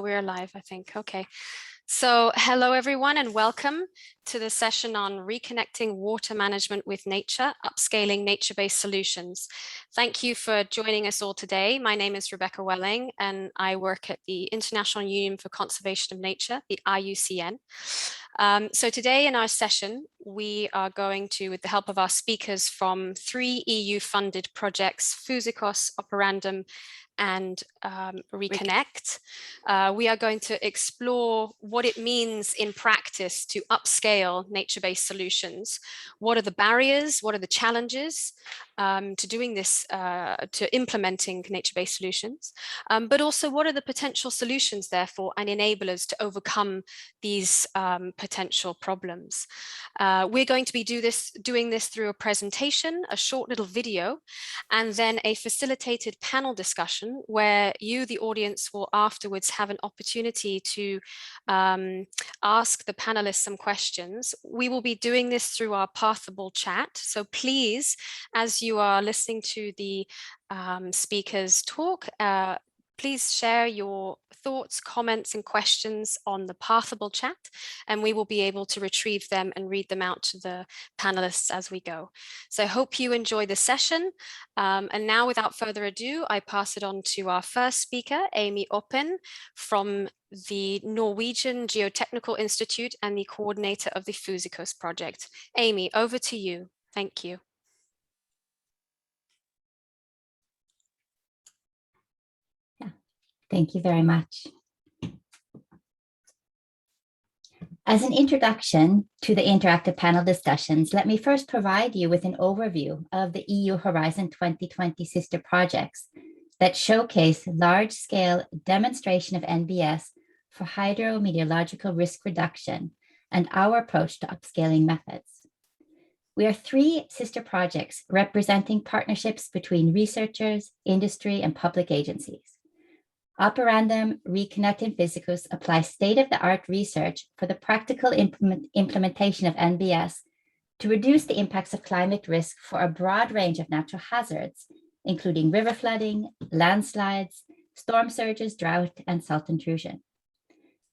We're live, I think. Okay. So hello, everyone, and welcome to the session on Reconnecting Water Management with Nature, Upscaling Nature-Based Solutions. Thank you for joining us all today. My name is Rebecca Welling, and I work at the International Union for Conservation of Nature, the IUCN. So today in our session, we are going to, with the help of our speakers from 3 EU-funded projects, Physikos, Operandum, and Reconnect, we are going to explore what it means in practice to upscale nature-based solutions. What are the barriers? What are the challenges to doing this, to implementing nature-based solutions? But also, what are the potential solutions, therefore, and enablers to overcome these potential problems? We're going to be doing this through a presentation, a short little video, and then a facilitated panel discussion where you, the audience, will afterwards have an opportunity to ask the panelists some questions. We will be doing this through our Pathable chat. So please, as you are listening to the speakers talk, please share your thoughts, comments, and questions on the Pathable chat, and we will be able to retrieve them and read them out to the panelists as we go. So I hope you enjoy the session. And now, without further ado, I pass it on to our first speaker, Amy Oppen, from the Norwegian Geotechnical Institute and the coordinator of the Physikos project. Amy, over to you. Thank you. Thank you very much. As an introduction to the interactive panel discussions, let me first provide you with an overview of the EU Horizon 2020 sister projects that showcase large-scale demonstration of NBS for hydro-meteorological risk reduction and our approach to upscaling methods. We are 3 sister projects representing partnerships between researchers, industry, and public agencies. Operandum, Reconnect, and Physikos apply state-of-the-art research for the practical implementation of NBS to reduce the impacts of climate risk for a broad range of natural hazards, including river flooding, landslides, storm surges, drought, and salt intrusion.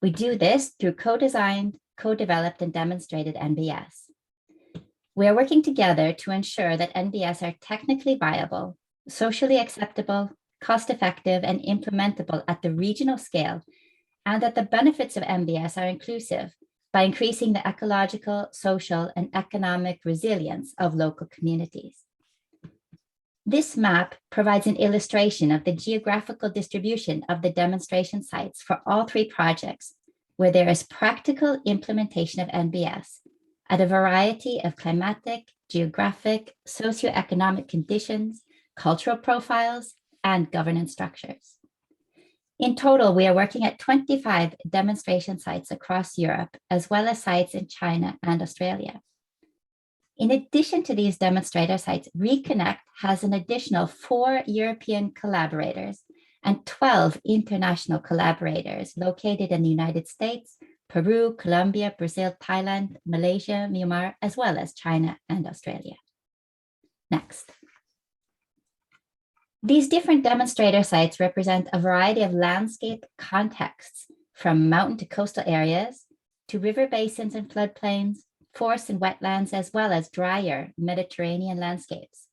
We do this through co-designed, co-developed, and demonstrated NBS. We are working together to ensure that NBS are technically viable, socially acceptable, cost-effective, and implementable at the regional scale, and that the benefits of NBS are inclusive by increasing the ecological, social, and economic resilience of local communities. This map provides an illustration of the geographical distribution of the demonstration sites for all 3 projects, where there is practical implementation of NBS at a variety of climatic, geographic, socioeconomic conditions, cultural profiles, and governance structures. In total, we are working at 25 demonstration sites across Europe, as well as sites in China and Australia. In addition to these demonstrator sites, Reconnect has an additional 4 European collaborators and 12 international collaborators located in the United States, Peru, Colombia, Brazil, Thailand, Malaysia, Myanmar, as well as China and Australia. Next. These different demonstrator sites represent a variety of landscape contexts, from mountain to coastal areas, to river basins and floodplains, forests and wetlands, as well as drier Mediterranean landscapes.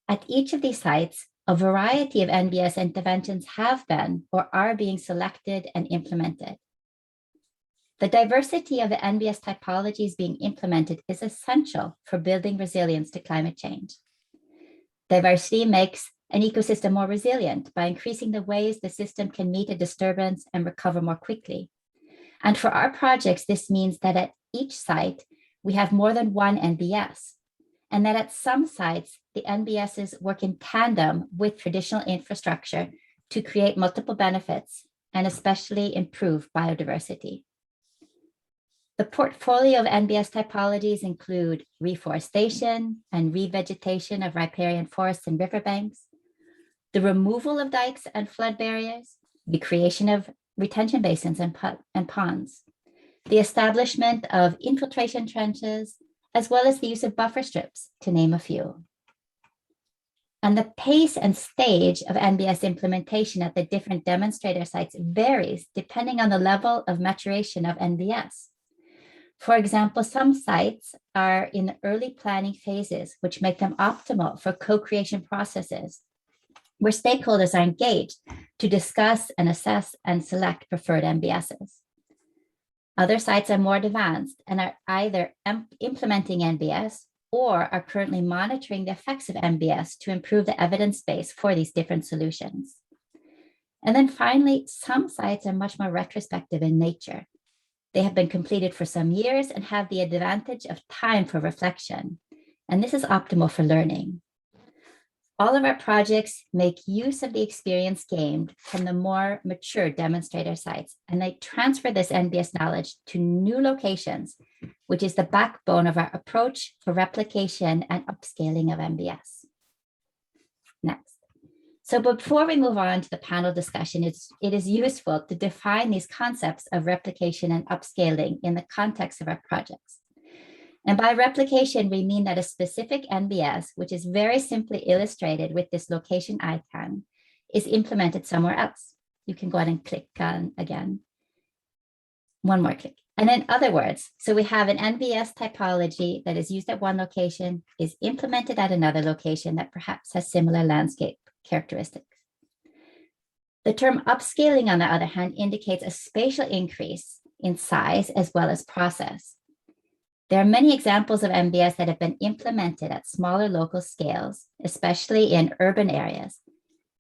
At each of these sites, a variety of NBS interventions have been or are being selected and implemented. The diversity of the Nbs typologies being implemented is essential for building resilience to climate change. Diversity makes an ecosystem more resilient by increasing the ways the system can meet a disturbance and recover more quickly. And for our projects, this means that at each site, we have more than one NBS, and that at some sites, the NBSs work in tandem with traditional infrastructure to create multiple benefits and especially improve biodiversity. The portfolio of NBS typologies include reforestation and revegetation of riparian forests and riverbanks, the removal of dikes and flood barriers, the creation of retention basins and ponds, the establishment of infiltration trenches, as well as the use of buffer strips, to name a few. And the pace and stage of NBS implementation at the different demonstrator sites varies depending on the level of maturation of NBS. For example, some sites are in the early planning phases, which make them optimal for co-creation processes, where stakeholders are engaged to discuss and assess and select preferred NBSs. Other sites are more advanced and are either implementing NBS or are currently monitoring the effects of NBS to improve the evidence base for these different solutions. And then finally, some sites are much more retrospective in nature. They have been completed for some years and have the advantage of time for reflection. And this is optimal for learning. All of our projects make use of the experience gained from the more mature demonstrator sites, and they transfer this NBS knowledge to new locations, which is the backbone of our approach for replication and upscaling of NBS. Next. So before we move on to the panel discussion, it is useful to define these concepts of replication and upscaling in the context of our projects. And by replication, we mean that a specific NBS, which is very simply illustrated with this location icon, is implemented somewhere else. You can go ahead and click on again. One more click. And in other words, so we have an Nbs typology that is used at one location, is implemented at another location that perhaps has similar landscape characteristics. The term upscaling, on the other hand, indicates a spatial increase in size as well as process. There are many examples of NBS that have been implemented at smaller local scales, especially in urban areas.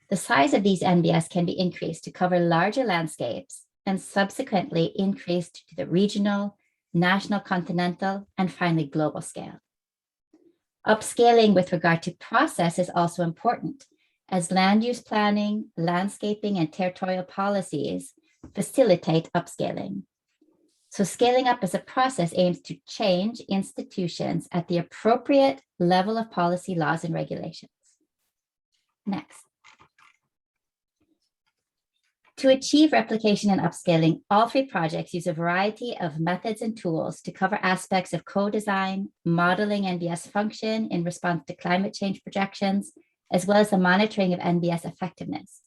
The size of these NBS can be increased to cover larger landscapes and subsequently increased to the regional, national, continental, and finally global scale. Upscaling with regard to process is also important, as land use planning, landscaping, and territorial policies facilitate upscaling. So scaling up as a process aims to change institutions at the appropriate level of policy, laws, and regulations. Next. To achieve replication and upscaling, all three projects use a variety of methods and tools to cover aspects of co-design, modeling NBS function in response to climate change projections, as well as the monitoring of NBS effectiveness.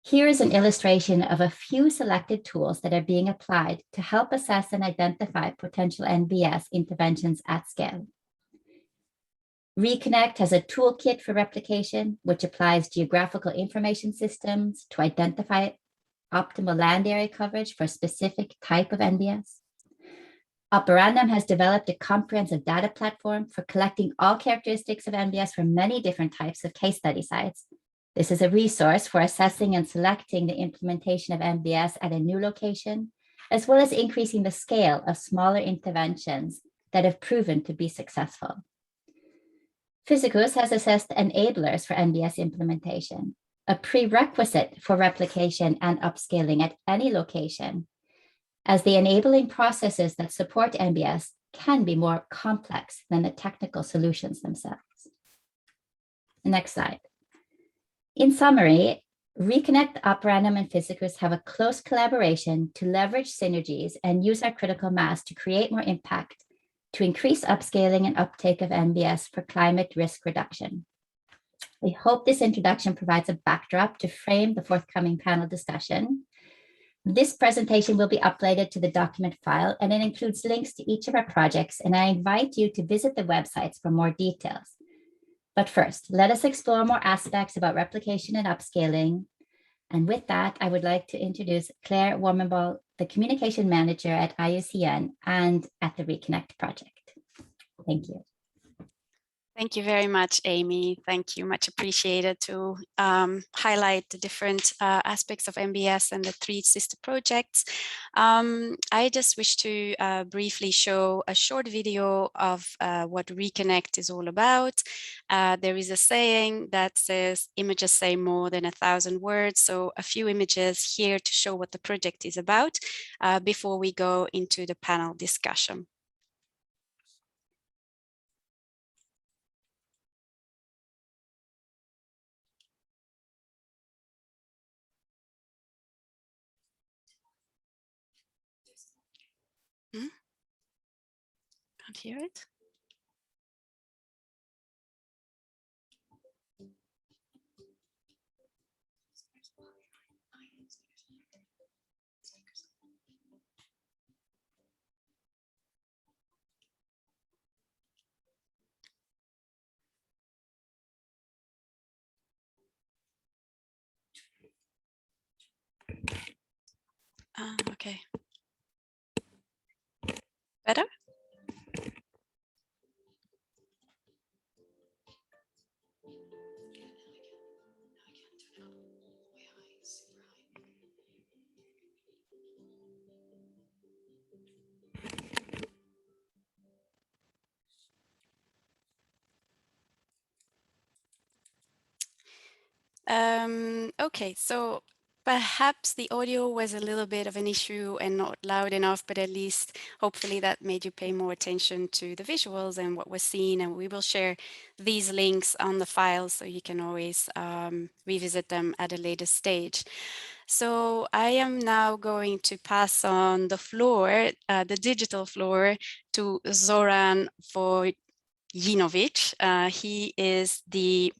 Here is an illustration of a few selected tools that are being applied to help assess and identify potential NBS interventions at scale. Reconnect has a toolkit for replication, which applies geographical information systems to identify optimal land area coverage for a specific type of NBS. Operandum has developed a comprehensive data platform for collecting all characteristics of NBS from many different types of case study sites. This is a resource for assessing and selecting the implementation of NBS at a new location, as well as increasing the scale of smaller interventions that have proven to be successful. Physicus has assessed enablers for NBS implementation, a prerequisite for replication and upscaling at any location, as the enabling processes that support NBS can be more complex than the technical solutions themselves. Next slide. In summary, Reconnect, Operandum, and Physicus have a close collaboration to leverage synergies and use our critical mass to create more impact, to increase upscaling and uptake of NBS for climate risk reduction. We hope this introduction provides a backdrop to frame the forthcoming panel discussion. This presentation will be uploaded to the document file, and it includes links to each of our projects, and I invite you to visit the websites for more details. But first, let us explore more aspects about replication and upscaling. And with that, I would like to introduce Claire Warmenball, the Communication Manager at IUCN and at the Reconnect project. Thank you. Thank you very much, Amy. Thank you, much appreciated to highlight the different aspects of NBS and the three sister projects. I just wish to briefly show a short video of what Reconnect is all about. There is a saying that says images say more than 1,000 words. So a few images here to show what the project is about before we go into the panel discussion. Can't hear it. Okay. Better? Okay, so perhaps the audio was a little bit of an issue and not loud enough, but at least hopefully that made you pay more attention to the visuals and what was seen. And we will share these links on the file so you can always revisit them at a later stage. So I am now going to pass on the floor, the digital floor, to Zoran Vojinovic. He is the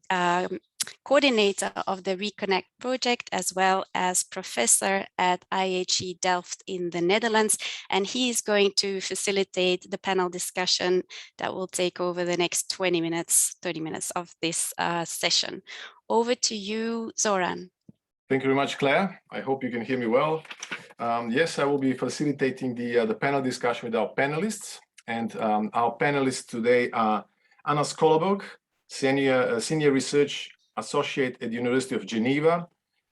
coordinator of the Reconnect project, as well as professor at IHE Delft in the Netherlands. And he is going to facilitate the panel discussion that will take over the next 20 minutes, 30 minutes of this session. Over to you, Zoran. Thank you very much, Claire. I hope you can hear me well. Yes, I will be facilitating the panel discussion with our panelists. And our panelists today are Anna Skolaberg, Senior Research Associate at the University of Geneva,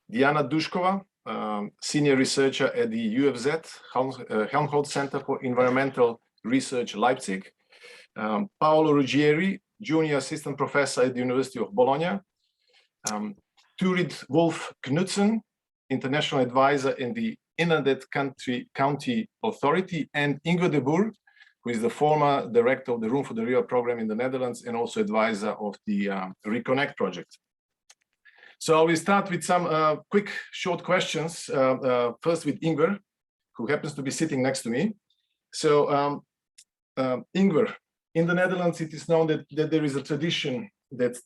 Diana Dushkova, Senior Researcher at the UFZ, Helmholtz Center for Environmental Research, Leipzig, Paolo Ruggieri, Junior Assistant Professor at the University of Bologna, Turid Wolf Knudsen, International Advisor in the Innerdet County Authority, and Ingrid de Boer, who is the former director of the Room for the River program in the Netherlands and also advisor of the Reconnect project. So we start with some quick, short questions. First with Ingrid, who happens to be sitting next to me. So Ingrid, in the Netherlands, it is known that there is a tradition that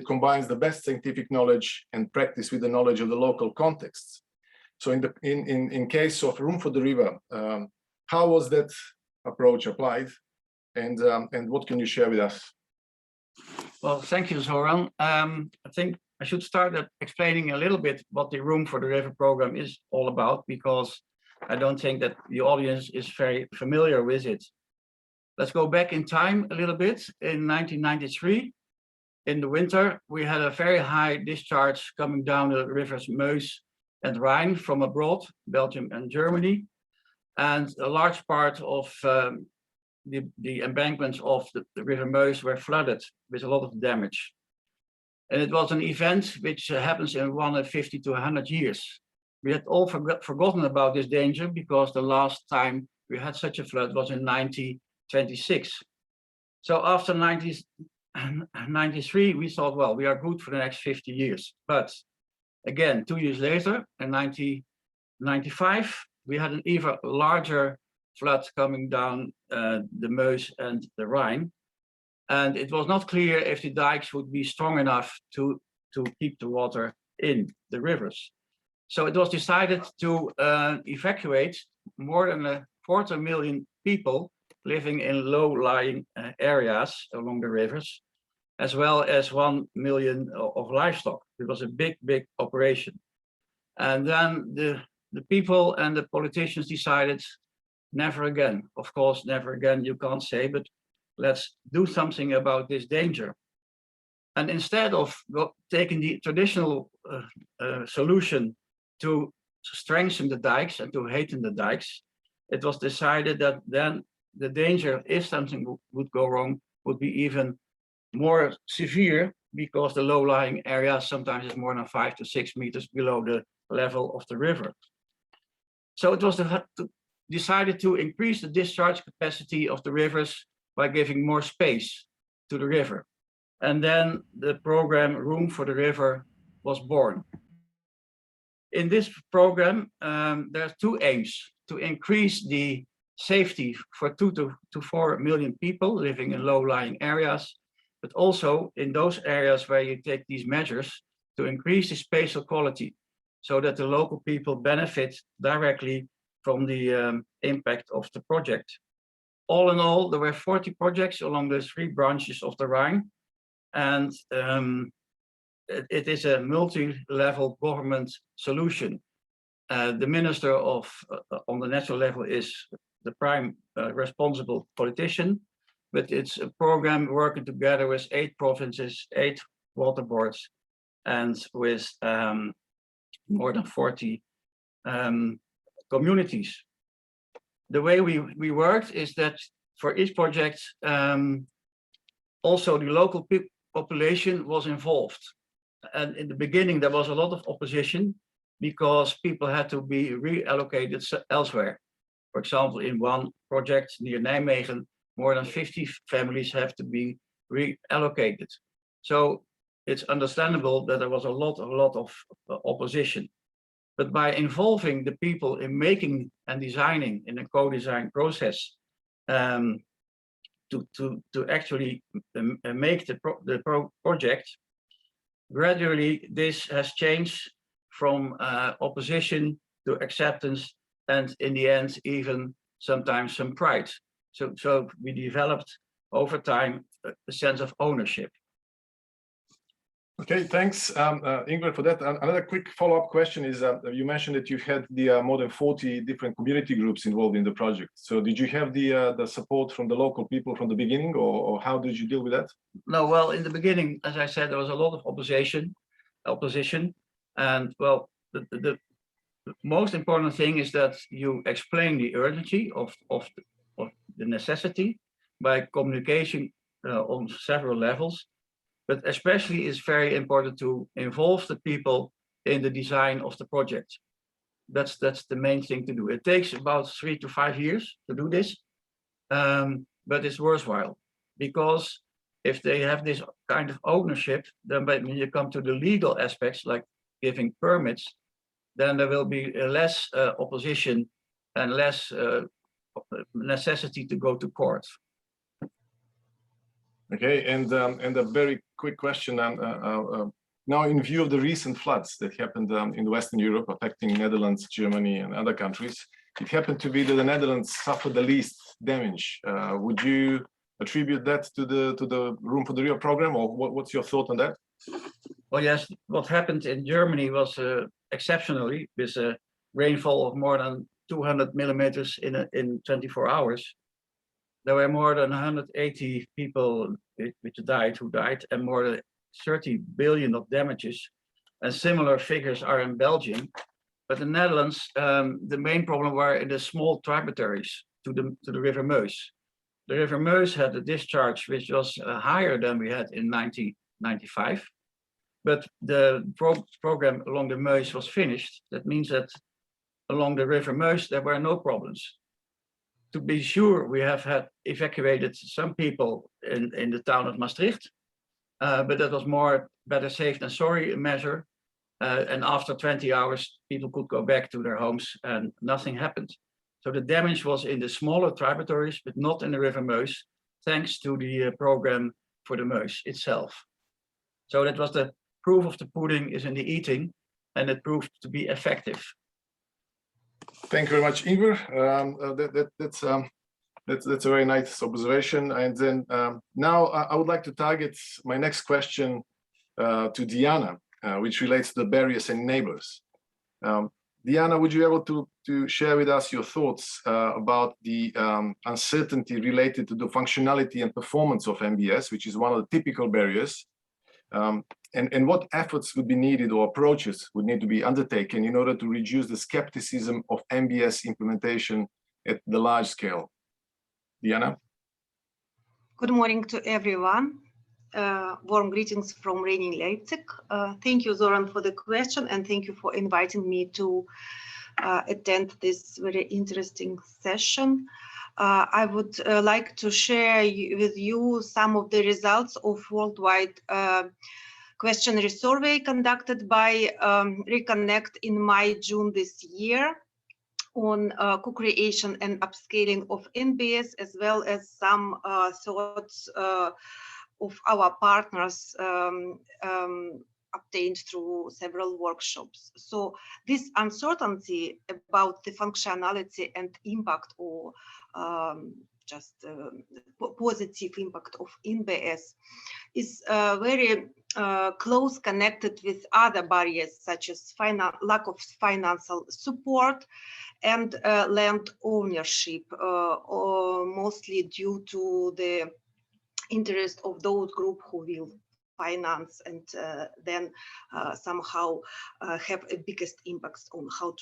combines the best scientific knowledge and practice with the knowledge of the local contexts. So in case of Room for the River, how was that approach applied, and what can you share with us? Well, thank you, Zoran. I think I should start at explaining a little bit what the Room for the River program is all about, because I don't think that the audience is very familiar with it. Let's go back in time a little bit. In 1993, in the winter, we had a very high discharge coming down the rivers Meuse and Rhine from abroad, Belgium and Germany. And a large part of the embankments of the river Meuse were flooded with a lot of damage. And it was an event which happens in 150 to 100 years. We had all forgotten about this danger because the last time we had such a flood was in 1926. So after 1993, we thought, well, we are good for the next 50 years. But again, 2 years later, in 1995, we had an even larger flood coming down the Meuse and the Rhine. And it was not clear if the dikes would be strong enough to keep the water in the rivers. So it was decided to evacuate more than 250,000 people living in low-lying areas along the rivers, as well as 1 million of livestock. It was a big, big operation. And then the people and the politicians decided, never again. Of course, never again, you can't say, but let's do something about this danger. And instead of taking the traditional solution to strengthen the dikes and to hasten the dikes, it was decided that then the danger, if something would go wrong, would be even more severe, because the low-lying area sometimes is more than 5 to 6 meters below the level of the river. So it was decided to increase the discharge capacity of the rivers by giving more space to the river. And then the program Room for the River was born. In this program, there are two aims: to increase the safety for 2 to 4 million people living in low-lying areas, but also in those areas where you take these measures to increase the spatial quality so that the local people benefit directly from the impact of the project. All in all, there were 40 projects along the 3 branches of the Rhine, and it is a multi-level government solution. The minister of on the national level is the prime responsible politician, but it's a program working together with 8 provinces, 8 water boards, and with more than 40 communities. The way we worked is that for each project, also the local population was involved. And in the beginning, there was a lot of opposition because people had to be reallocated elsewhere. For example, in one project near Nijmegen, more than 50 families have to be reallocated. So it's understandable that there was a lot of opposition. But by involving the people in making and designing in a co-design process, to actually make the project, gradually this has changed from opposition to acceptance, and in the end even sometimes some pride. So we developed over time a sense of ownership. Okay, thanks, Ingrid, for that. Another quick follow-up question is, you mentioned that you've had the more than 40 different community groups involved in the project. So did you have the support from the local people from the beginning, or how did you deal with that? No, well, in the beginning, as I said, there was a lot of opposition, and well, the most important thing is that you explain the urgency of the necessity by communication on several levels. But especially it's very important to involve the people in the design of the project. That's the main thing to do. It takes about 3 to 5 years to do this, but it's worthwhile, because if they have this kind of ownership, then when you come to the legal aspects like giving permits, then there will be less opposition and less necessity to go to court. Okay, and a very quick question. Now, in view of the recent floods that happened in Western Europe, affecting Netherlands, Germany, and other countries, it happened to be that the Netherlands suffered the least damage. Would you attribute that to the Room for the Real program, or what's your thought on that? Well, yes, what happened in Germany was exceptionally, with a rainfall of more than 200 millimeters in 24 hours. There were more than 180 people who died, and more than 30 billion of damages. And similar figures are in Belgium. But in the Netherlands, the main problem were in the small tributaries to the River Meuse. The River Meuse had a discharge which was higher than we had in 1995. But the program along the Meuse was finished. That means that along the River Meuse, there were no problems. To be sure, we have had evacuated some people in the town of Maastricht, but that was more better safe than sorry measure. And after 20 hours, people could go back to their homes and nothing happened. So the damage was in the smaller tributaries, but not in the River Meuse, thanks to the program for the Meuse itself. So that was the proof of the pudding is in the eating, and it proved to be effective. Thank you very much, Ingrid. That's a very nice observation. And then now I would like to target my next question to Diana, which relates to the barriers and enablers. Diana, would you be able to share with us your thoughts about the uncertainty related to the functionality and performance of NBS, which is one of the typical barriers, and what efforts would be needed or approaches would need to be undertaken in order to reduce the skepticism of NBS implementation at the large scale? Diana? Good morning to everyone. Warm greetings from rainy Leipzig. Thank you, Zoran, for the question, and thank you for inviting me to attend this very interesting session. I would like to share with you some of the results of worldwide questionnaire survey conducted by Reconnect in May-June this year on co-creation and upscaling of NBS, as well as some thoughts of our partners obtained through several workshops. So this uncertainty about the functionality and impact, or just positive impact of NBS, is very close connected with other barriers such as lack of financial support and land ownership, mostly due to the interest of those groups who will finance and then somehow have a biggest impacts on how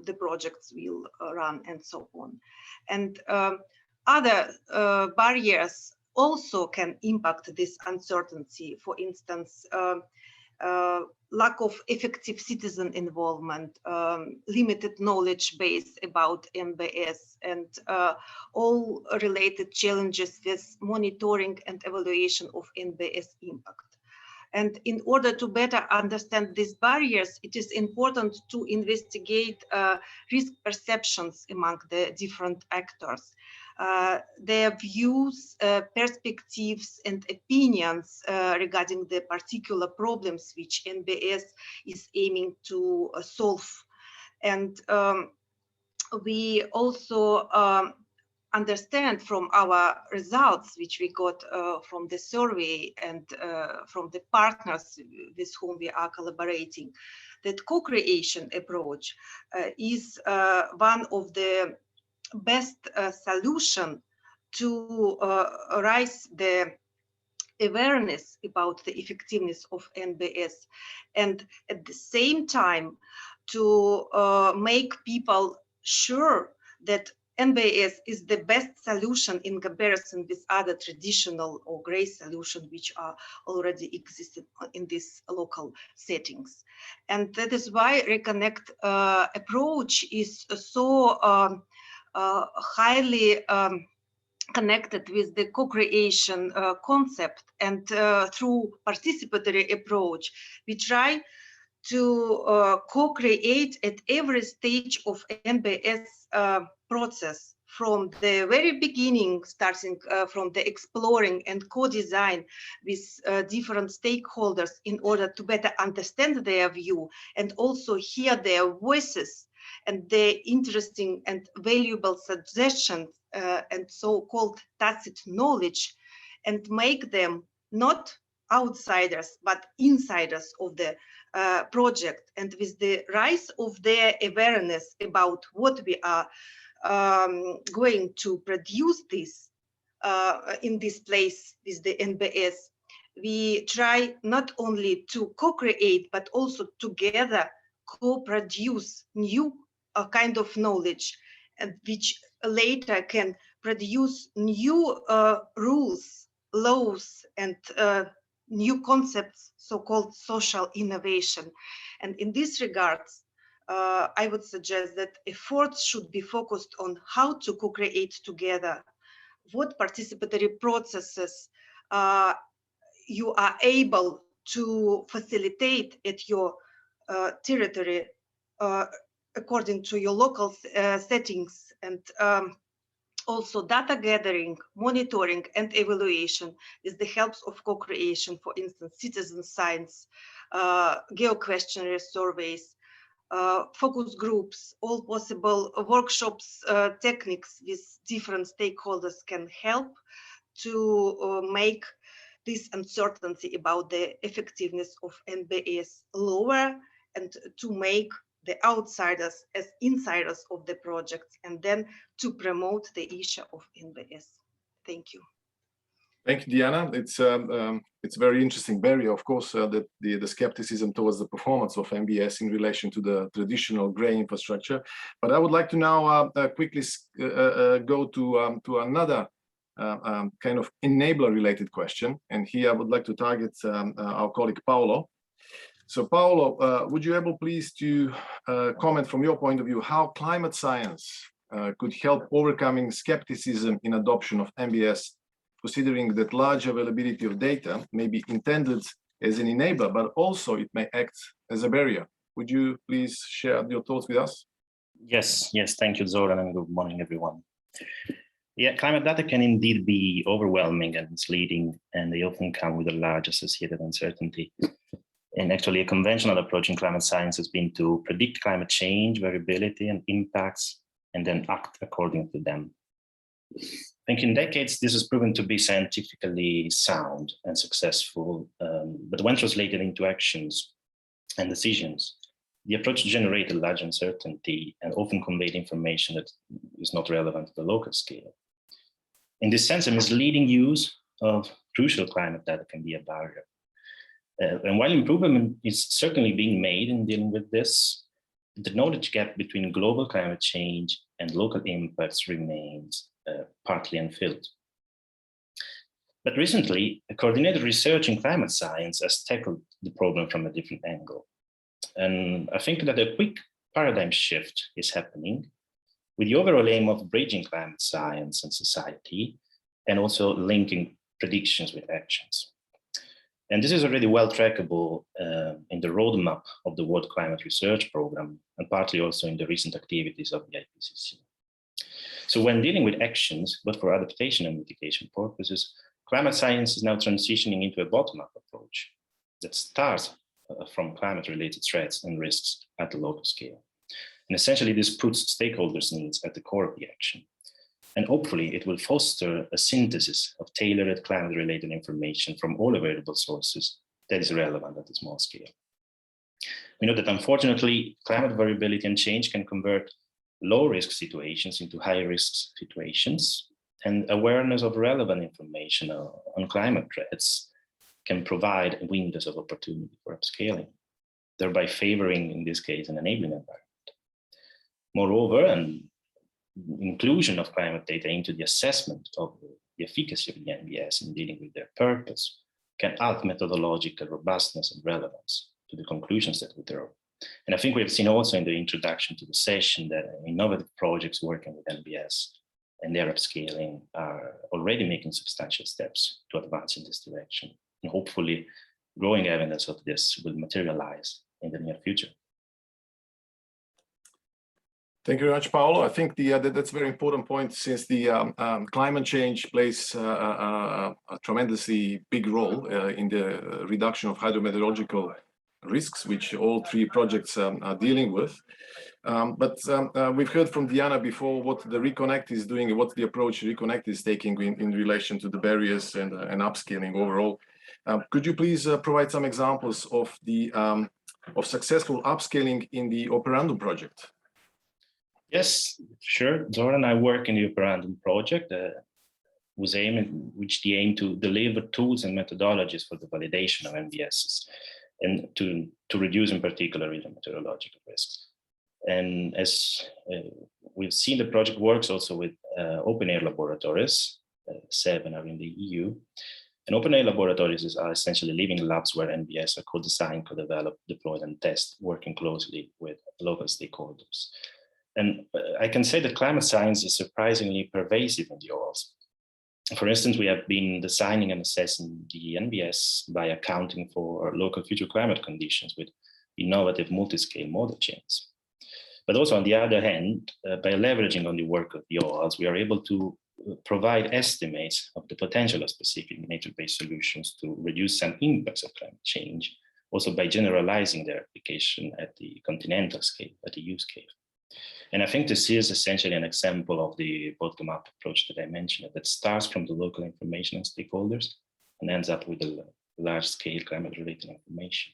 the projects will run and so on. And other barriers also can impact this uncertainty. For instance, lack of effective citizen involvement, limited knowledge base about NBS, and all related challenges with monitoring and evaluation of NBS impact. And in order to better understand these barriers, it is important to investigate risk perceptions among the different actors. Their views, perspectives, and opinions regarding the particular problems which NBS is aiming to solve. And we also understand from our results, which we got from the survey and from the partners with whom we are collaborating, that co-creation approach is one of the best solution to raise the awareness about the effectiveness of NBS, and at the same time to make people sure that NBS is the best solution in comparison with other traditional or gray solutions which are already existed in these local settings. And that is why Reconnect approach is so highly connected with the co-creation concept. And through participatory approach, we try to co-create at every stage of NBS process, from the very beginning, starting from the exploring and co-design with different stakeholders in order to better understand their view and also hear their voices and their interesting and valuable suggestions and so-called tacit knowledge, and make them not outsiders but insiders of the project. And with the rise of their awareness about what we are going to produce this in this place with the NBS, we try not only to co-create but also together co-produce new kind of knowledge, and which later can produce new rules, laws, and new concepts, so-called social innovation. And in this regards, I would suggest that efforts should be focused on how to co-create together, what participatory processes you are able to facilitate at your territory according to your local settings, and also data gathering, monitoring, and evaluation with the help of co-creation, for instance, citizen science, geo-questionnaire surveys, focus groups, all possible workshops, techniques with different stakeholders can help to make this uncertainty about the effectiveness of NBS lower, and to make the outsiders as insiders of the project, and then to promote the issue of NBS. Thank you. Thank you, Diana. It's a very interesting barrier, of course, that the skepticism towards the performance of NBS in relation to the traditional gray infrastructure. But I would like to now quickly go to another kind of enabler-related question, and here I would like to target our colleague Paolo. So Paolo, would you able please to comment from your point of view how climate science could help overcoming skepticism in adoption of NBS, considering that large availability of data may be intended as an enabler, but also it may act as a barrier. Would you please share your thoughts with us? Yes, thank you, Zoran, and good morning, everyone. Yeah, climate data can indeed be overwhelming and misleading, and they often come with a large associated uncertainty. And actually, a conventional approach in climate science has been to predict climate change, variability, and impacts, and then act according to them. I think in decades, this has proven to be scientifically sound and successful, but when translated into actions and decisions, the approach generated large uncertainty and often conveyed information that is not relevant to the local scale. In this sense, a misleading use of crucial climate data can be a barrier. And while improvement is certainly being made in dealing with this, the knowledge gap between global climate change and local impacts remains partly unfilled. But recently, coordinated research in climate science has tackled the problem from a different angle. And I think that a quick paradigm shift is happening with the overall aim of bridging climate science and society, and also linking predictions with actions. And this is already well trackable in the roadmap of the World Climate Research Program, and partly also in the recent activities of the IPCC. So when dealing with actions, but for adaptation and mitigation purposes, climate science is now transitioning into a bottom-up approach that starts from climate-related threats and risks at the local scale. And essentially, this puts stakeholders' needs at the core of the action. And hopefully, it will foster a synthesis of tailored climate-related information from all available sources that is relevant at the small scale. We know that unfortunately, climate variability and change can convert low-risk situations into high-risk situations, and awareness of relevant information on climate threats can provide windows of opportunity for upscaling, thereby favoring, in this case, an enabling environment. Moreover, an inclusion of climate data into the assessment of the efficacy of the NBS in dealing with their purpose can add methodological robustness and relevance to the conclusions that we draw. And I think we have seen also in the introduction to the session that innovative projects working with NBS and their upscaling are already making substantial steps to advance in this direction. And hopefully growing evidence of this will materialize in the near future. Thank you very much, Paolo. I think that's a very important point, since the climate change plays a tremendously big role in the reduction of hydro-meteorological risks, which all three projects are dealing with. But we've heard from Diana before what the Reconnect is doing and what the approach Reconnect is taking in relation to the barriers and upscaling overall. Could you please provide some examples of the of successful upscaling in the Operandum project? Yes, sure. Zoran, I work in the Operandum project, which the aim to deliver tools and methodologies for the validation of NBSs and to reduce in particular hydro-meteorological risks. And as we've seen, the project works also with open air laboratories, 7 are in the EU. And open air laboratories are essentially living labs where NBS are co-designed, co-developed, deployed, and test, working closely with local stakeholders. And I can say that climate science is surprisingly pervasive in the ORs. For instance, we have been designing and assessing the NBS by accounting for local future climate conditions with innovative multi-scale model chains. But also on the other hand, by leveraging on the work of the ORs, we are able to provide estimates of the potential of specific nature-based solutions to reduce some impacts of climate change, also by generalizing their application at the continental scale, at the EU scale. And I think this is essentially an example of the bottom-up approach that I mentioned, that starts from the local information and stakeholders and ends up with a large-scale climate-related information.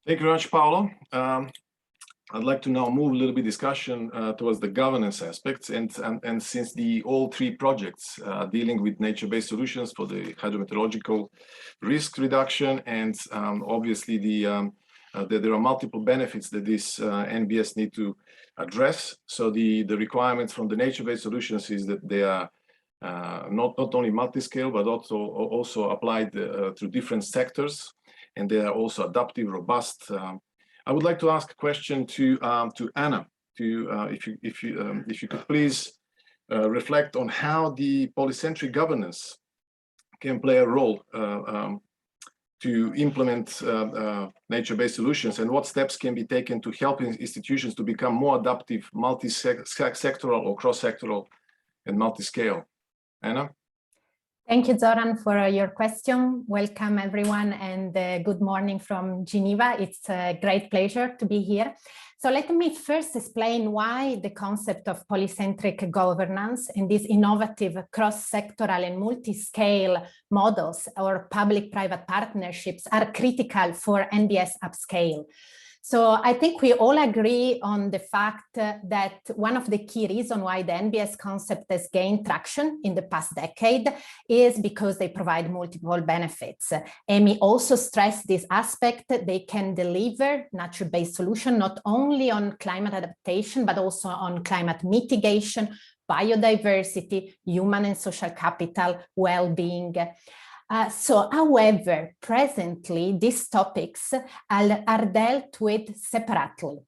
Thank you very much, Paolo. I'd like to now move a little bit discussion towards the governance aspects. And since all three projects are dealing with nature-based solutions for the hydrometeorological risk reduction, and obviously there are multiple benefits that this NBS need to address. So the requirements from the nature-based solutions is that they are not only multi-scale, but also applied to different sectors, and they are also adaptive, robust. I would like to ask a question to Anna, if you could please reflect on how the polycentric governance can play a role to implement nature-based solutions, and what steps can be taken to help institutions to become more adaptive, multi-sectoral or cross-sectoral and multi-scale. Anna? Thank you, Zoran, for your question. Welcome, everyone, and good morning from Geneva. It's a great pleasure to be here. So let me first explain why the concept of polycentric governance and these innovative cross-sectoral and multi-scale models or public-private partnerships are critical for NBS upscale. So I think we all agree on the fact that one of the key reasons why the NBS concept has gained traction in the past decade is because they provide multiple benefits. Amy also stressed this aspect. They can deliver nature-based solutions not only on climate adaptation, but also on climate mitigation, biodiversity, human and social capital, well-being. However, presently, these topics are dealt with separately,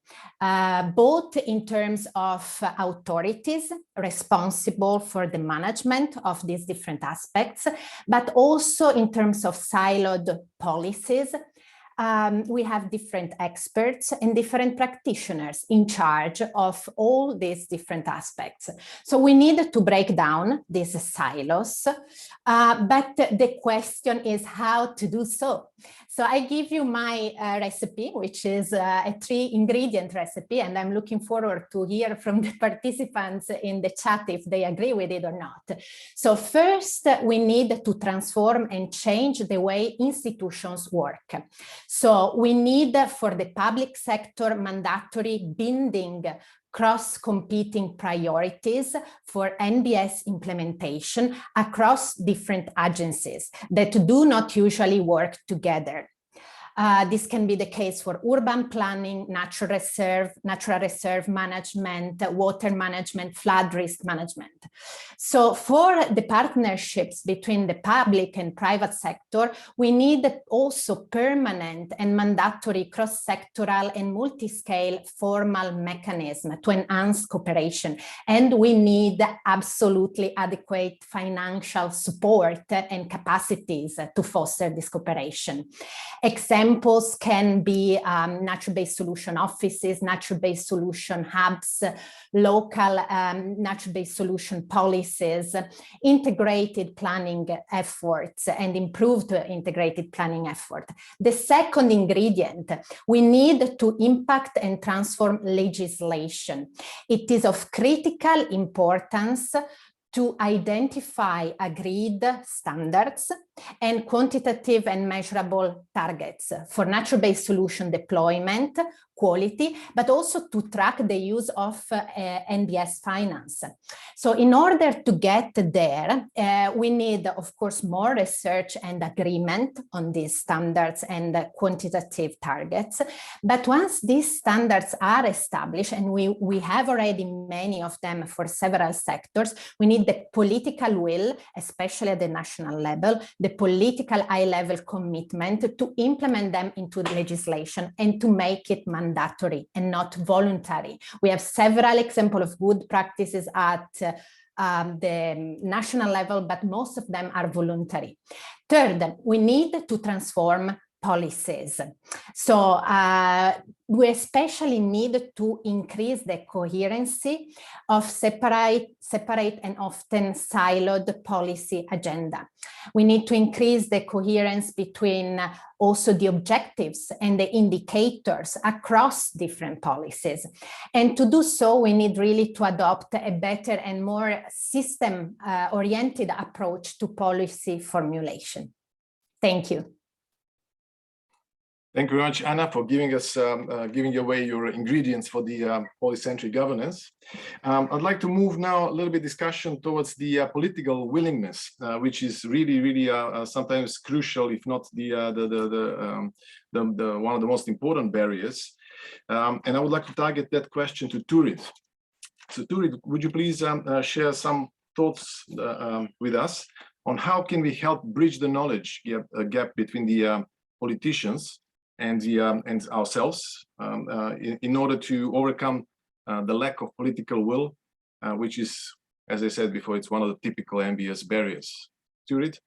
both in terms of authorities responsible for the management of these different aspects, but also in terms of siloed policies. We have different experts and different practitioners in charge of all these different aspects. So we need to break down these silos, but the question is how to do so. So I give you my recipe, which is a 3-ingredient recipe, and I'm looking forward to hear from the participants in the chat if they agree with it or not. So first, we need to transform and change the way institutions work. So we need for the public sector mandatory binding cross-competing priorities for NBS implementation across different agencies that do not usually work together. This can be the case for urban planning, natural reserve management, water management, flood risk management. So for the partnerships between the public and private sector, we need also permanent and mandatory cross-sectoral and multi-scale formal mechanism to enhance cooperation. And we need absolutely adequate financial support and capacities to foster this cooperation. Examples can be nature-based solution offices, nature-based solution hubs, local nature-based solution policies, integrated planning efforts, and improved integrated planning effort. The second ingredient, we need to impact and transform legislation. It is of critical importance to identify agreed standards and quantitative and measurable targets for nature-based solution deployment, quality, but also to track the use of NBS finance. So in order to get there, we need, of course, more research and agreement on these standards and quantitative targets. But once these standards are established, and we have already many of them for several sectors, we need the political will, especially at the national level, the political high-level commitment to implement them into the legislation and to make it mandatory and not voluntary. We have several examples of good practices at the national level, but most of them are voluntary. Third, we need to transform policies. So we especially need to increase the coherency of separate and often siloed policy agenda. We need to increase the coherence between also the objectives and the indicators across different policies. And to do so, we need really to adopt a better and more system-oriented approach to policy formulation. Thank you. Thank you very much, Anna, for giving us giving away your ingredients for the polycentric governance. I'd like to move now a little bit discussion towards the political willingness, which is really sometimes crucial, if not one of the most important barriers. And I would like to target that question to Turid. So Turid, would you please share some thoughts with us on how can we help bridge the knowledge gap between the politicians and ourselves in order to overcome the lack of political will, which is, as I said before, it's one of the typical NBS barriers. Turid?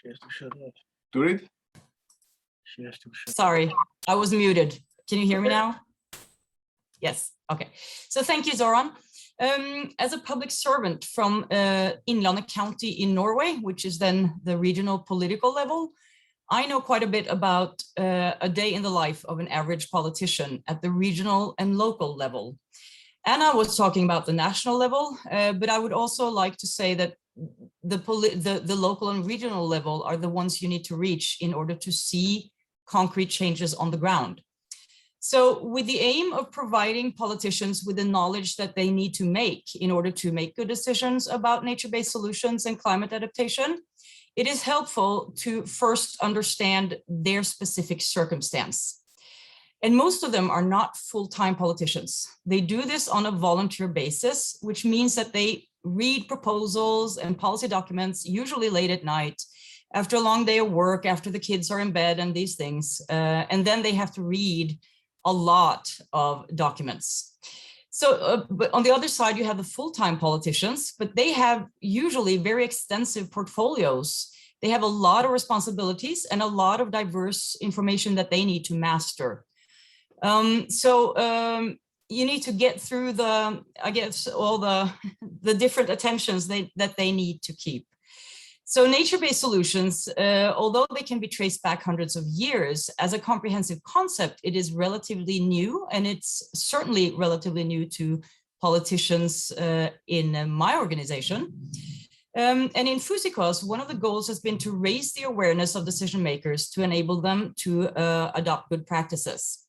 She has to shut up. Turid? She has to shut up. Sorry, I was muted. Can you hear me now? Yes, okay. So thank you, Zoran. As a public servant from Innlandet County in Norway, which is then the regional political level, I know quite a bit about a day in the life of an average politician at the regional and local level. Anna was talking about the national level, but I would also like to say that the local and regional level are the ones you need to reach in order to see concrete changes on the ground. So with the aim of providing politicians with the knowledge that they need to make in order to make good decisions about nature-based solutions and climate adaptation, it is helpful to first understand their specific circumstance. And most of them are not full-time politicians. They do this on a volunteer basis, which means that they read proposals and policy documents, usually late at night, after a long day of work, after the kids are in bed and these things, and then they have to read a lot of documents. So but on the other side, you have the full-time politicians, but they have usually very extensive portfolios. They have a lot of responsibilities and a lot of diverse information that they need to master. You need to get through the, I guess, all the different attentions that they need to keep. So nature-based solutions, although they can be traced back hundreds of years, as a comprehensive concept, it is relatively new, and it's certainly relatively new to politicians in my organization. And in Fysikos, one of the goals has been to raise the awareness of decision makers to enable them to adopt good practices.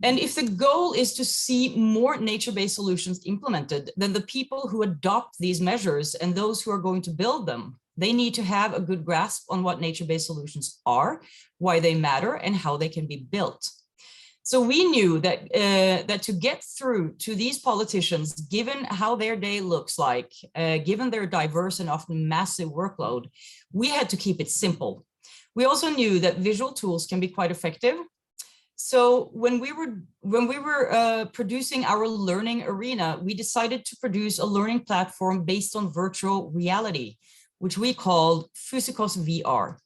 And if the goal is to see more nature-based solutions implemented, then the people who adopt these measures and those who are going to build them, they need to have a good grasp on what nature-based solutions are, why they matter, and how they can be built. So we knew that, that to get through to these politicians, given how their day looks like, given their diverse and often massive workload, we had to keep it simple. We also knew that visual tools can be quite effective. So when we were producing our learning arena, we decided to produce a learning platform based on virtual reality, which we called Fysikos VR.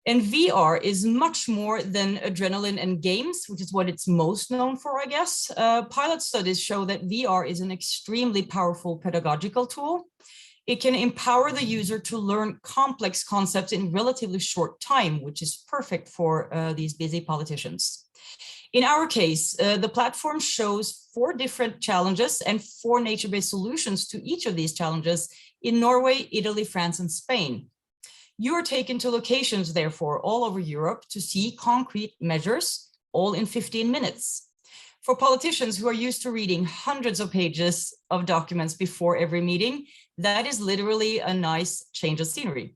And VR is much more than adrenaline and games, which is what it's most known for, I guess. Pilot studies show that VR is an extremely powerful pedagogical tool. It can empower the user to learn complex concepts in relatively short time, which is perfect for these busy politicians. In our case, the platform shows 4 different challenges and 4 nature-based solutions to each of these challenges in Norway, Italy, France, and Spain. You are taken to locations, therefore, all over Europe to see concrete measures, all in 15 minutes. For politicians who are used to reading hundreds of pages of documents before every meeting, that is literally a nice change of scenery.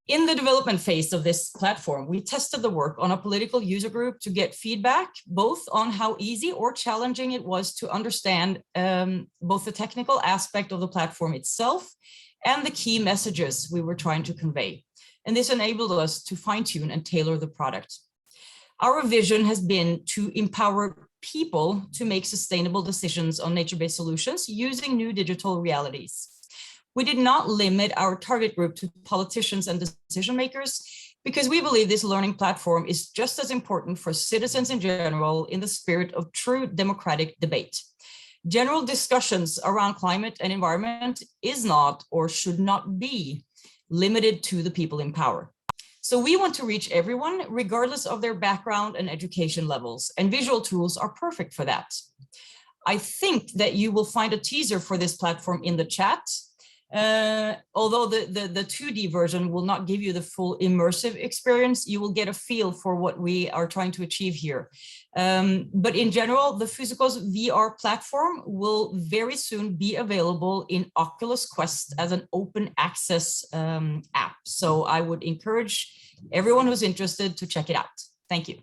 In the development phase of this platform, we tested the work on a political user group to get feedback, both on how easy or challenging it was to understand both the technical aspect of the platform itself and the key messages we were trying to convey. And this enabled us to fine-tune and tailor the product. Our vision has been to empower people to make sustainable decisions on nature-based solutions using new digital realities. We did not limit our target group to politicians and decision makers because we believe this learning platform is just as important for citizens in general in the spirit of true democratic debate. General discussions around climate and environment is not or should not be limited to the people in power. So we want to reach everyone regardless of their background and education levels, and visual tools are perfect for that. I think that you will find a teaser for this platform in the chat. Although the 2D version will not give you the full immersive experience, you will get a feel for what we are trying to achieve here. But in general, the Fysikos VR platform will very soon be available in Oculus Quest as an open access app. So I would encourage everyone who's interested to check it out. Thank you.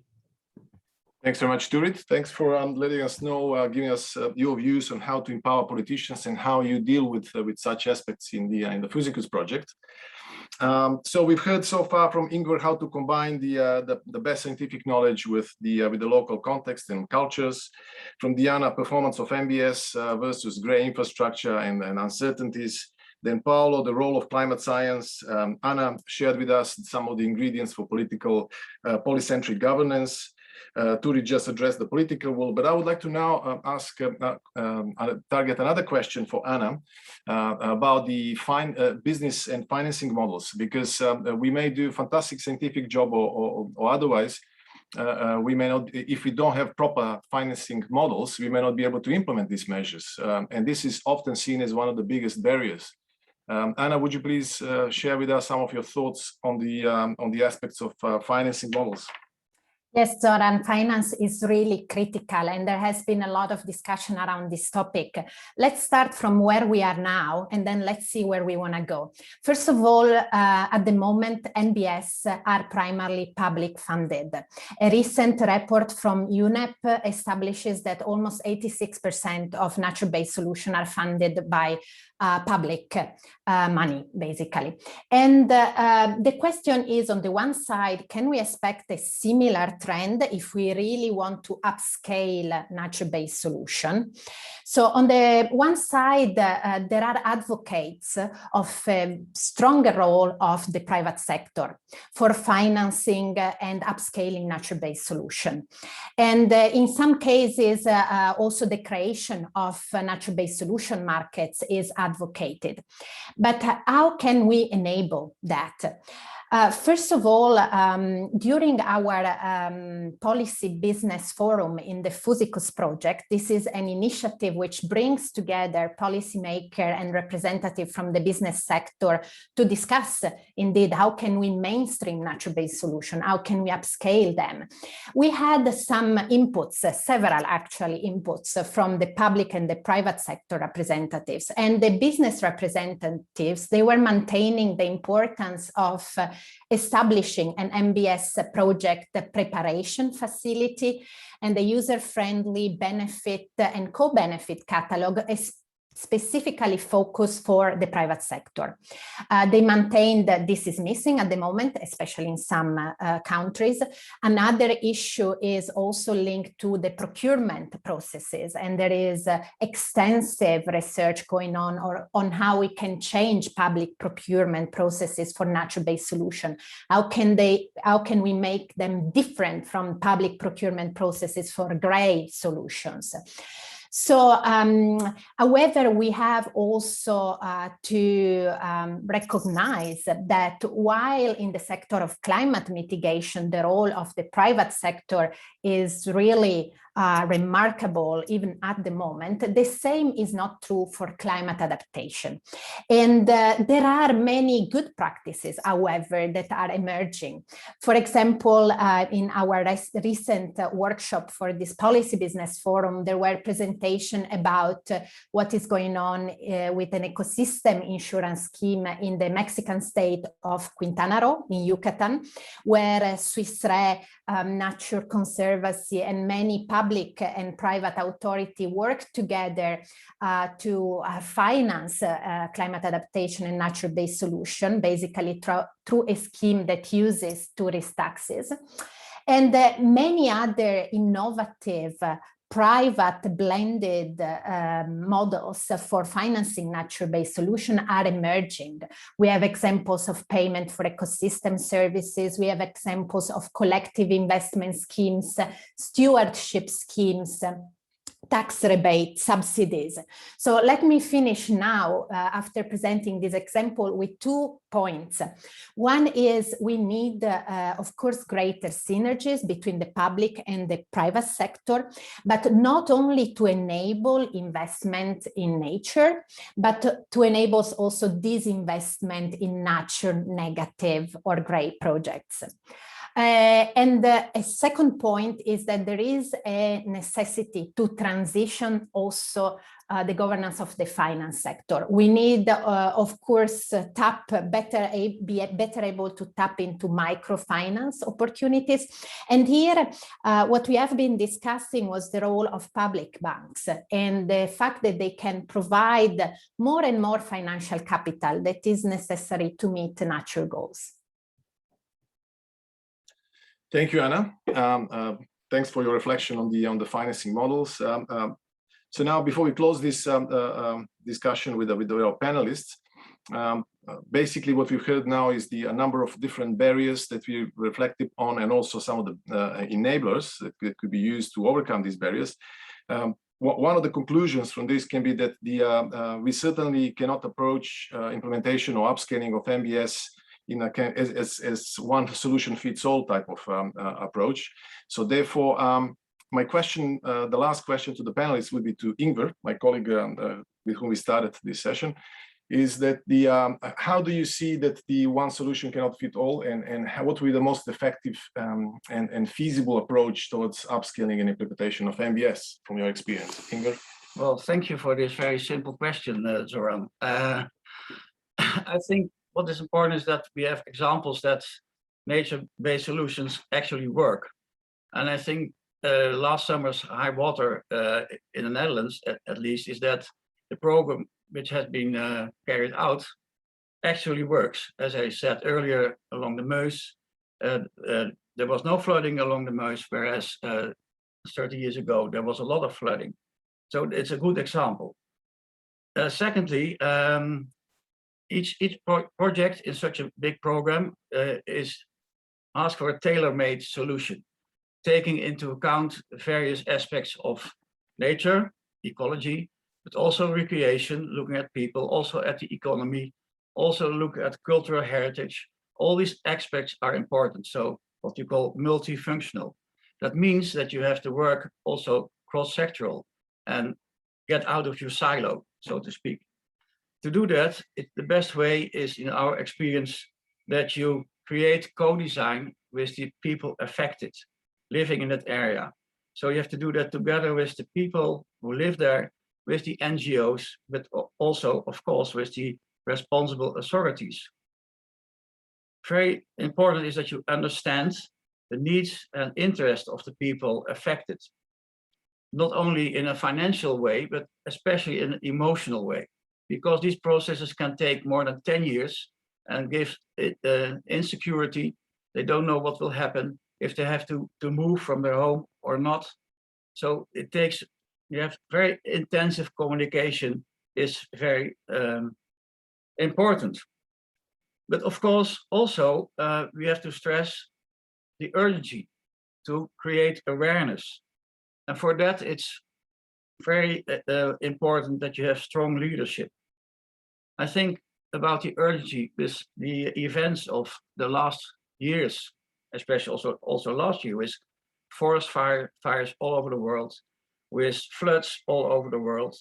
Thanks very much, Turit. Thanks for letting us know, giving us your views on how to empower politicians and how you deal with such aspects in the Fysikos project. So we've heard so far from Ingvar how to combine the best scientific knowledge with the local context and cultures. From Diana, performance of NBS versus grey infrastructure and uncertainties. Then Paolo, the role of climate science. Anna shared with us some of the ingredients for political polycentric governance. to just address the political will. But I would like to now target another question for Anna about the business and financing models, because we may do a fantastic scientific job or otherwise, we may not, if we don't have proper financing models, we may not be able to implement these measures. And this is often seen as one of the biggest barriers. Anna, would you please share with us some of your thoughts on the aspects of financing models? Yes, Zoran, finance is really critical, and there has been a lot of discussion around this topic. Let's start from where we are now, and then let's see where we want to go. First of all, at the moment, NBS are primarily public funded. A recent report from UNEP establishes that almost 86% of nature-based solutions are funded by public money, basically. And the question is, on the one side, can we expect a similar trend if we really want to upscale nature-based solution? So on the one side, there are advocates of a stronger role of the private sector for financing and upscaling nature-based solution. And in some cases, also the creation of nature-based solution markets is advocated. But how can we enable that? First of all, during our policy business forum in the Fusicus project, this is an initiative which brings together policymakers and representatives from the business sector to discuss, indeed, how can we mainstream nature-based solutions, how can we upscale them. We had some inputs, several actually inputs from the public and the private sector representatives, and the business representatives, they were maintaining the importance of establishing an NBS project preparation facility and a user-friendly benefit and co-benefit catalog specifically focused for the private sector. They maintain that this is missing at the moment, especially in some countries. Another issue is also linked to the procurement processes, and there is extensive research going on how we can change public procurement processes for nature-based solutions. How can we make them different from public procurement processes for gray solutions? So, however, we have also to recognize that while in the sector of climate mitigation, the role of the private sector is really remarkable even at the moment, the same is not true for climate adaptation. And there are many good practices, however, that are emerging. For example, in our recent workshop for this policy business forum, there were presentations about what is going on with an ecosystem insurance scheme in the Mexican state of Quintana Roo in Yucatan, where Swiss Re, Nature Conservancy, and many public and private authorities work together to finance climate adaptation and nature-based solution, basically through a scheme that uses tourist taxes. And many other innovative private blended models for financing nature-based solutions are emerging. We have examples of payment for ecosystem services. We have examples of collective investment schemes, stewardship schemes, tax rebate, subsidies. So let me finish now after presenting this example with 2 points. One is we need, of course, greater synergies between the public and the private sector, but not only to enable investment in nature, but to enable also disinvestment in nature negative or gray projects. And a second point is that there is a necessity to transition also the governance of the finance sector. We need, of course, be better able to tap into microfinance opportunities. And here, what we have been discussing was the role of public banks and the fact that they can provide more and more financial capital that is necessary to meet nature goals. Thank you, Anna. Thanks for your reflection on the financing models. So now, before we close this discussion with our panelists, basically what we've heard now is a number of different barriers that we reflected on, and also some of the enablers that could be used to overcome these barriers. One of the conclusions from this can be that we certainly cannot approach implementation or upscaling of NBS in as one solution fits all type of approach. So therefore, my question, the last question to the panelists would be to Ingvar, my colleague with whom we started this session, is that how do you see that the one solution cannot fit all, and what will be the most effective and feasible approach towards upscaling and implementation of NBS from your experience, Ingvar? Well, thank you for this very simple question, Zoran. I think what is important is that we have examples that nature-based solutions actually work. And I think last summer's high water in the Netherlands, at least, is that the program which has been carried out actually works. As I said earlier, along the Meuse, there was no flooding along the Meuse, whereas 30 years ago, there was a lot of flooding. So it's a good example. Secondly, each project in such a big program is asked for a tailor-made solution, taking into account various aspects of nature, ecology, but also recreation, looking at people, also at the economy, also look at cultural heritage. All these aspects are important. So what you call multifunctional. That means that you have to work also cross-sectoral and get out of your silo, so to speak. To do that, the best way is, in our experience, that you create co-design with the people affected, living in that area. So you have to do that together with the people who live there, with the NGOs, but also, of course, with the responsible authorities. Very important is that you understand the needs and interests of the people affected, not only in a financial way, but especially in an emotional way, because these processes can take more than 10 years and give insecurity. They don't know what will happen, if they have to move from their home or not. So it takes, you have very intensive communication is very important. But of course, also, we have to stress the urgency to create awareness. And for that, it's very important that you have strong leadership. I think about the urgency with the events of the last years, especially also last year, with forest fires all over the world, with floods all over the world.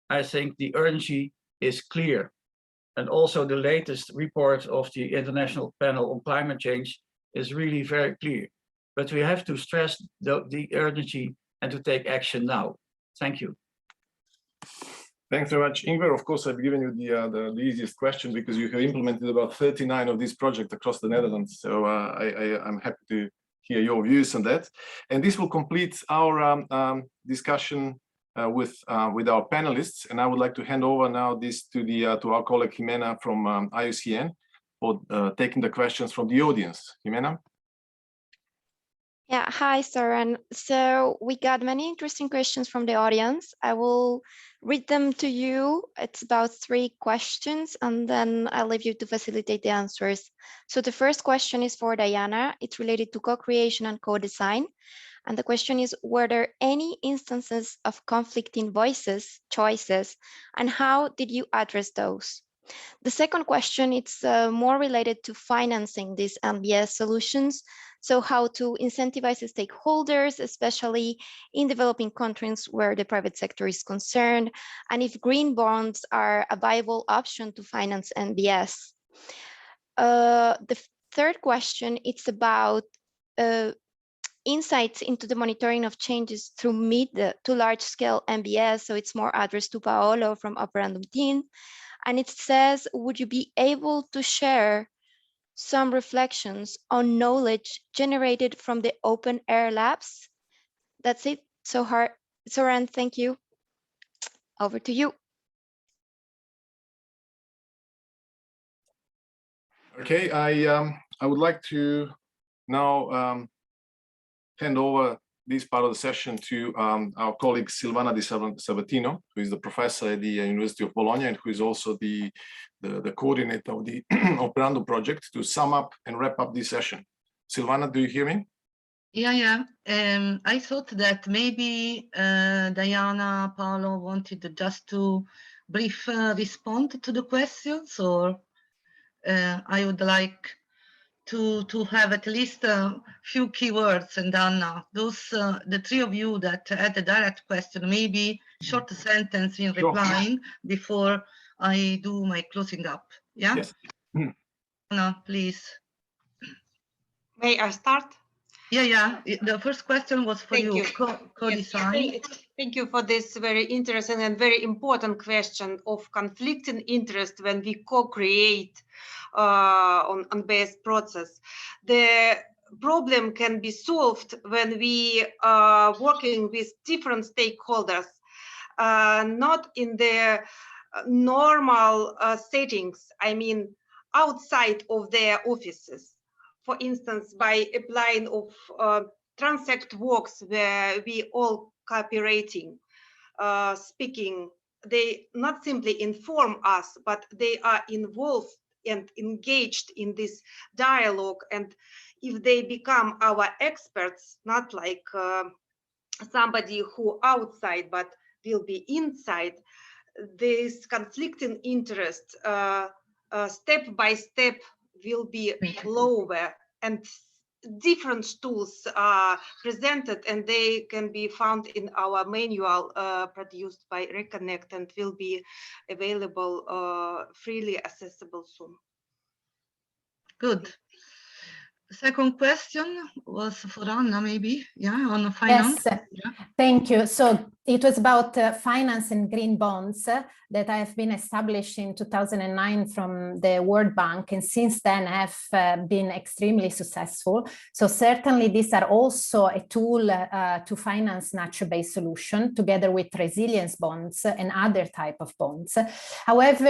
I think the urgency is clear. And also the latest report of the International Panel on Climate Change is really very clear. But we have to stress the urgency and to take action now. Thank you. Thanks very much, Ingvar. Of course, I've given you the easiest question because you have implemented about 39 of these projects across the Netherlands. So I'm happy to hear your views on that. And this will complete our discussion with our panelists. And I would like to hand over now this to our colleague Jimena from IUCN for taking the questions from the audience. Jimena? Yeah, hi, Soren. So we got many interesting questions from the audience. I will read them to you. It's about 3 questions, and then I'll leave you to facilitate the answers. So the first question is for Diana. It's related to co-creation and co-design. And the question is, were there any instances of conflicting voices, choices, and how did you address those? The second question, it's more related to financing these NBS solutions. So how to incentivize stakeholders, especially in developing countries where the private sector is concerned, and if green bonds are a viable option to finance NBS. The third question, it's about insights into the monitoring of changes through mid to large scale NBS. So it's more addressed to Paolo from Operandum team. And it says, would you be able to share some reflections on knowledge generated from the open air labs? That's it. So Soren, thank you. Over to you. Okay, I would like to now hand over this part of the session to our colleague Silvana Di Sabatino, who is the professor at the University of Bologna and who is also the coordinator of the Operando project, to sum up and wrap up this session. Silvana, do you hear me? Yeah. I thought that maybe Diana, Paolo wanted just to brief respond to the questions, or I would like to have at least a few keywords, and then those the three of you that had a direct question, maybe short sentence in replying before I do my closing up. Yeah. Yes. No, please. May I start? Yeah. The first question was for you. Co-design. Thank you for this very interesting and very important question of conflicting interest when we co-create on Nbs process. The problem can be solved when we are working with different stakeholders, not in the normal settings, I mean, outside of their offices. For instance, by applying of transect works where we all cooperating, speaking, they not simply inform us, but they are involved and engaged in this dialogue. And if they become our experts, not like somebody who outside, but will be inside, this conflicting interest step by step will be lower, and different tools are presented, and they can be found in our manual produced by Reconnect, and will be available freely accessible soon. Good. Second question was for Anna, maybe, on finance. Yes, thank you. So it was about finance and green bonds that have been established in 2009 from the World Bank, and since then have been extremely successful. So certainly these are also a tool to finance nature-based solution together with resilience bonds and other type of bonds. However,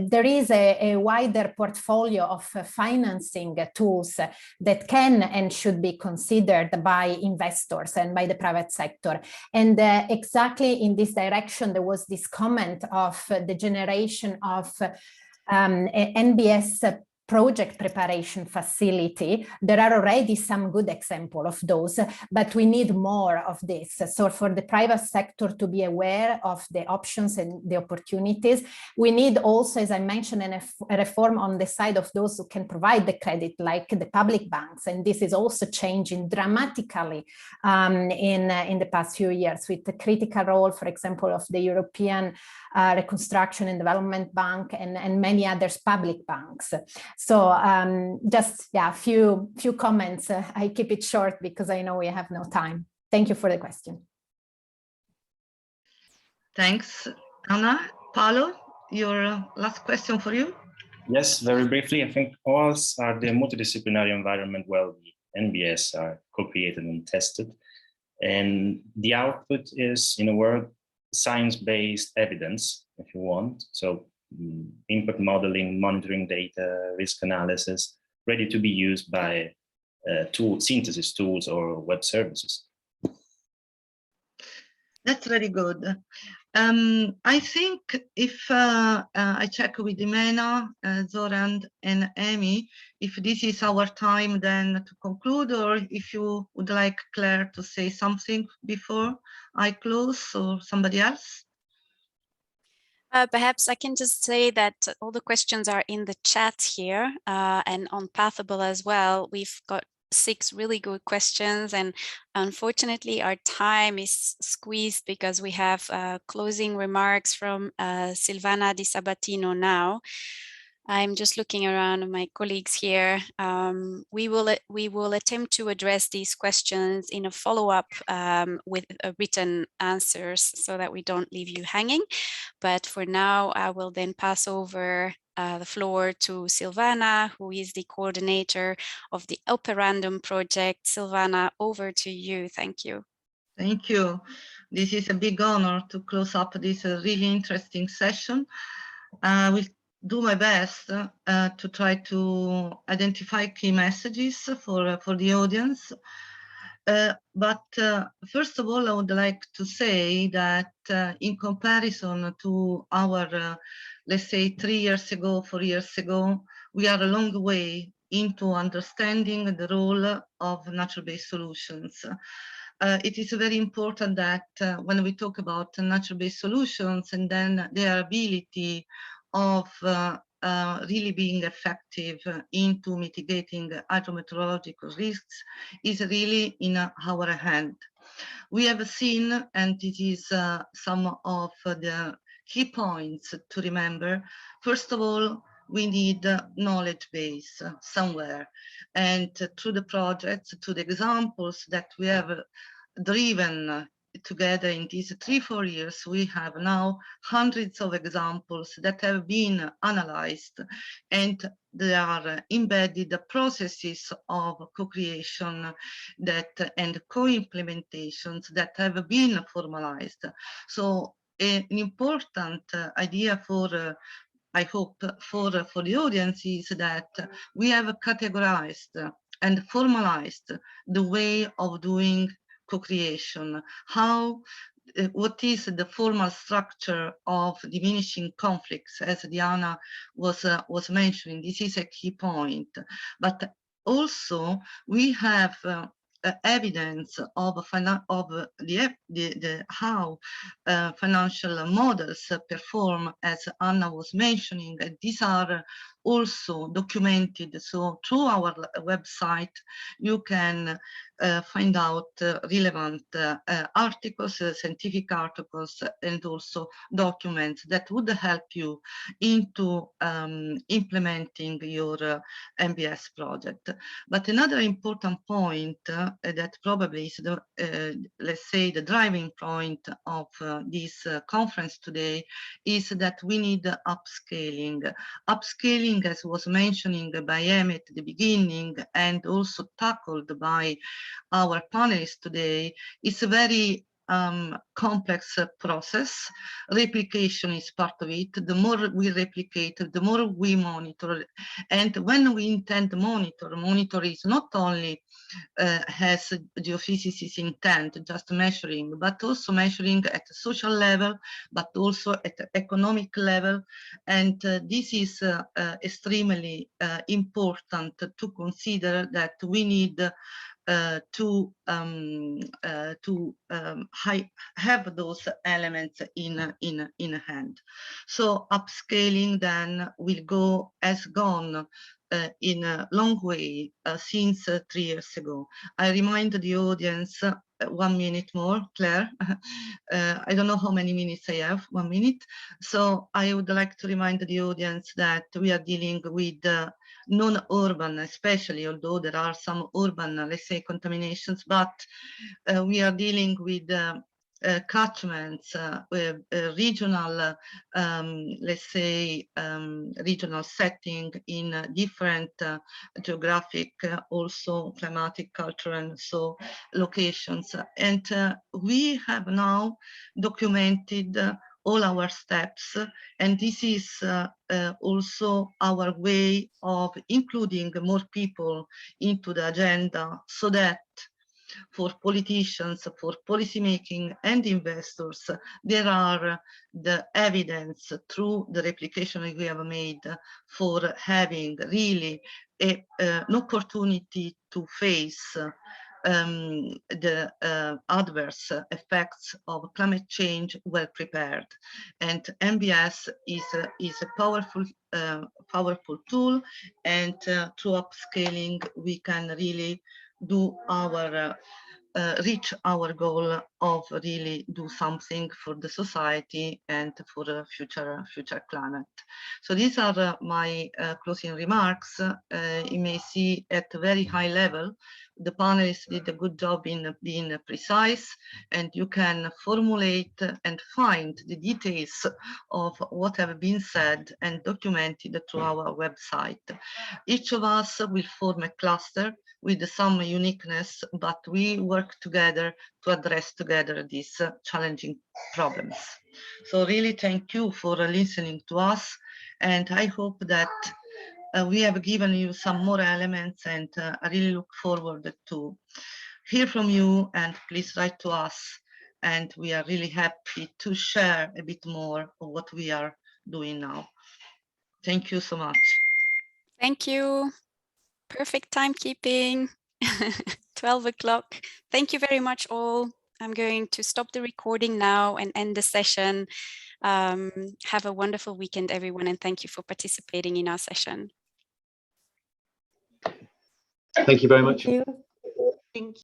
there is a wider portfolio of financing tools that can and should be considered by investors and by the private sector. And exactly in this direction, there was this comment of the generation of Nbs project preparation facility. There are already some good examples of those, but we need more of this. So for the private sector to be aware of the options and the opportunities, we need also, as I mentioned, a reform on the side of those who can provide the credit, like the public banks. And this is also changing dramatically in the past few years, with the critical role, for example, of the European Reconstruction and Development Bank and many others public banks. So just a few comments. I keep it short because I know we have no time. Thank you for the question. Thanks, Anna. Paolo, your last question for you. Yes, very briefly. I think OALs are the multidisciplinary environment where the Nbs are co-created and tested. And the output is, in a word, science-based evidence, if you want. So input modeling, monitoring data, risk analysis, ready to be used by synthesis tools or web services. That's very good. I think if I check with Imena, Zoran and Amy, if this is our time then to conclude, or if you would like Claire to say something before I close, or somebody else. Perhaps I can just say that all the questions are in the chat here and on Pathable as well. We've got 6 really good questions, and unfortunately our time is squeezed because we have closing remarks from Silvana Di Sabatino now. I'm just looking around at my colleagues here. We will attempt to address these questions in a follow-up with written answers so that we don't leave you hanging. But for now, I will then pass over the floor to Silvana, who is the coordinator of the Operando project. Silvana, over to you. Thank you. Thank you. This is a big honor to close up this really interesting session. We'll do my best to try to identify key messages for the audience. But first of all, I would like to say that in comparison to our, let's say, 3 years ago, 4 years ago, we are a long way into understanding the role of natural-based solutions. It is very important that when we talk about natural-based solutions and then their ability of really being effective into mitigating hydro-meteorological risks is really in our hand. We have seen, and it is some of the key points to remember. First of all, we need a knowledge base somewhere. And through the projects, to the examples that we have driven together in these 3-4 years, we have now hundreds of examples that have been analyzed, and there are embedded processes of co-creation that and co-implementations that have been formalized. So an important idea for I hope for the audience is that we have categorized and formalized the way of doing co-creation, how what is the formal structure of diminishing conflicts, as Diana was mentioning. This is a key point, but also we have evidence of how financial models perform, as Anna was mentioning, and these are also documented. So through our website, you can find out relevant articles, scientific articles, and also documents that would help you into implementing your Nbs project. But another important point that probably is the, let's say, the driving point of this conference today is that we need upscaling. Upscaling, as was mentioning by Amy at the beginning, and also tackled by our panelists today, is a very complex process. Replication is part of it. The more we replicate, the more we monitor. And when we intend to monitor is not only has geophysicists intent, just measuring, but also measuring at a social level, but also at the economic level. And this is extremely important to consider, that we need to have those elements in hand. So upscaling then will go, has gone in a long way since 3 years ago. I remind the audience 1 minute more, Claire. I don't know how many minutes I have, 1 minute. So I would like to remind the audience that we are dealing with non-urban, especially, although there are some urban, let's say, contaminations, but we are dealing with catchments, with regional, let's say, regional setting in different geographic, also climatic, cultural, and so locations. And we have now documented all our steps, and this is also our way of including more people into the agenda, so that for politicians, for policymaking and investors, there are the evidence through the replication we have made for having really an opportunity to face the adverse effects of climate change well prepared. And Nbs is a powerful tool, and through upscaling we can really do our reach our goal of really do something for the society and for the future climate. So these are my closing remarks. You may see at a very high level, the panelists did a good job in being precise, and you can formulate and find the details of what have been said and documented through our website. Each of us will form a cluster with some uniqueness, but we work together to address together these challenging problems. So really thank you for listening to us, and I hope that we have given you some more elements, and I really look forward to hear from you, and please write to us. And we are really happy to share a bit more of what we are doing now. Thank you so much. Thank you. Perfect timekeeping. 12 o'clock. Thank you very much all. I'm going to stop the recording now and end the session. Have a wonderful weekend, everyone, and thank you for participating in our session. Thank you very much. Thank you. Thank you.